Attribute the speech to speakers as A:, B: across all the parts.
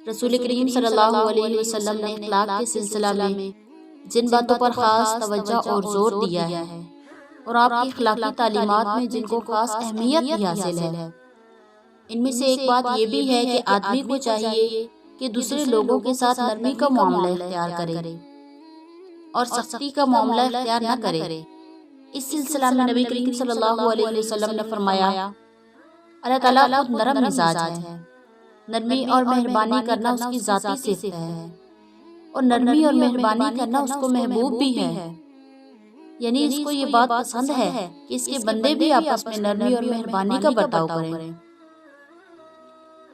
A: رسول کریم صلی اللہ علیہ وسلم نے اخلاق کے سلسلہ میں جن باتوں پر خاص توجہ اور زور دیا ہے اور آپ کی اخلاقی تعلیمات میں جن کو خاص اہمیت بھی حاصل ہے، ان میں سے ایک بات یہ بھی ہے کہ آدمی کو چاہیے کہ دوسرے لوگوں کے ساتھ نرمی کا معاملہ اختیار کرے اور سختی کا معاملہ اختیار نہ کرے۔ اس سلسلہ میں نبی کریم صلی اللہ علیہ وسلم نے فرمایا، اللہ تعالیٰ خود نرم مزاج ہے، نرمی اور مہربانی کرنا اس کی ذاتی صفت ہے، اور نرمی اور مہربانی کرنا اس کو محبوب بھی ہے، یعنی اس کو یہ بات پسند ہے کہ اس کے بندے بھی آپس میں نرمی اور مہربانی کا برتاؤ کریں،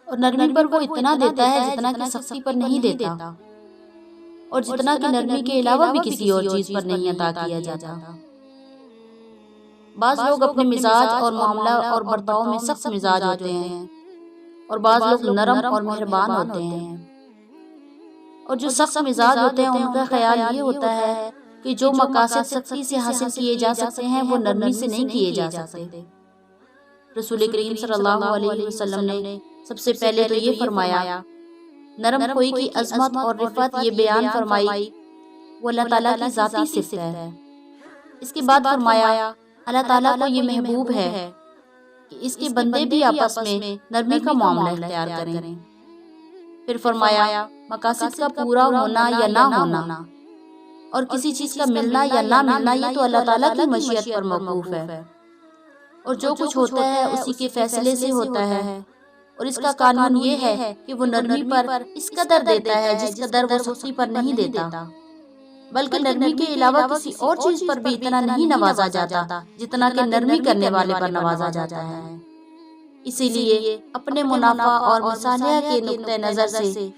A: اور نرمی پر وہ اتنا دیتا ہے جتنا کہ سختی پر نہیں دیتا، اور جتنا کہ نرمی کے علاوہ بھی کسی اور چیز پر نہیں عطا کیا جاتا۔ بعض لوگ اپنے مزاج اور معاملہ اور برتاؤ میں سخت مزاج ہوتے ہیں، اور بعض لوگ نرم اور مہربان ہوتے ہیں، اور جو سخت مزاج ہوتے ہیں ان کا خیال یہ ہوتا ہے کہ جو مقاصد سختی سے حاصل کیے جا سکتے ہیں وہ نرمی سے نہیں کیے جا سکتے۔ رسول کریم صلی اللہ علیہ وسلم نے سب سے پہلے تو یہ فرمایا، نرم خوئی کی عظمت اور رفعت یہ بیان فرمائی، وہ اللہ تعالیٰ کی ذاتی صفت ہے۔ اس کے بعد فرمایا، اللہ تعالیٰ کو یہ محبوب ہے کہ اس کے بندے بھی آپس میں نرمی کا معاملہ اختیار کریں۔ پھر فرمایا، مقاصد کا پورا ہونا یا نہ ہونا اور کسی چیز کا ملنا یا نہ ملنا یہ تو اللہ تعالیٰ کی مشیت پر موقوف ہے، اور جو کچھ ہوتا ہے اسی کے فیصلے سے ہوتا ہے، اور اس کا قانون یہ ہے کہ وہ نرمی پر اس قدر دیتا ہے جس قدر وہ سختی پر نہیں دیتا، بلکہ نرمی کے علاوہ کسی اور چیز پر بھی اتنا نہیں نوازا جاتا جتنا کہ نرمی کرنے والے پر نوازا جاتا ہے۔ اسی لیے اپنے منافع اور مصالحہ کے نقطہ نظر سے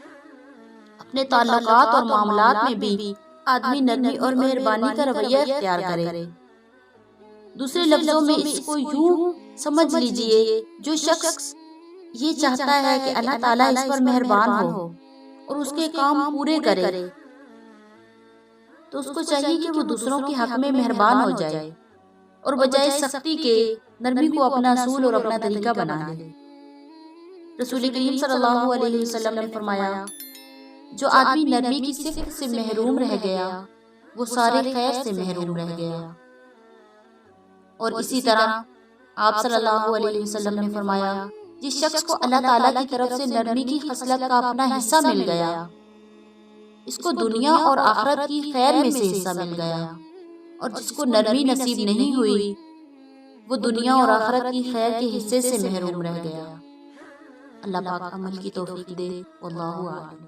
A: اپنے تعلقات اور معاملات میں بھی آدمی نرمی اور مہربانی کا رویہ اختیار کرے۔ دوسرے لفظوں میں اس کو یوں سمجھ لیجئے، جو شخص یہ چاہتا ہے کہ اللہ تعالیٰ اس پر مہربان ہو اور اس کے کام پورے کرے، تو اس کو چاہیے کہ وہ دوسروں کے حق میں مہربان ہو جائے اور بجائے سختی کے نرمی کو اپنا اصول اور اپنا طریقہ بنا لے۔ رسول کریم صلی اللہ علیہ وسلم نے فرمایا، جو آدمی نرمی کی صفت سے محروم رہ گیا وہ سارے خیر سے محروم رہ گیا۔ اور اسی طرح آپ صلی اللہ علیہ وسلم نے فرمایا، جس شخص کو اللہ تعالیٰ کی طرف سے نرمی کی خصلت کا اپنا حصہ مل گیا، اس کو دنیا اور آخرت کی خیر میں سے حصہ مل گیا، اور جس کو نرمی نصیب نہیں ہوئی وہ دنیا اور آخرت کی خیر کے حصے سے محروم رہ گیا۔ اللہ پاک عمل کی توفیق دے، واللہ اعلم۔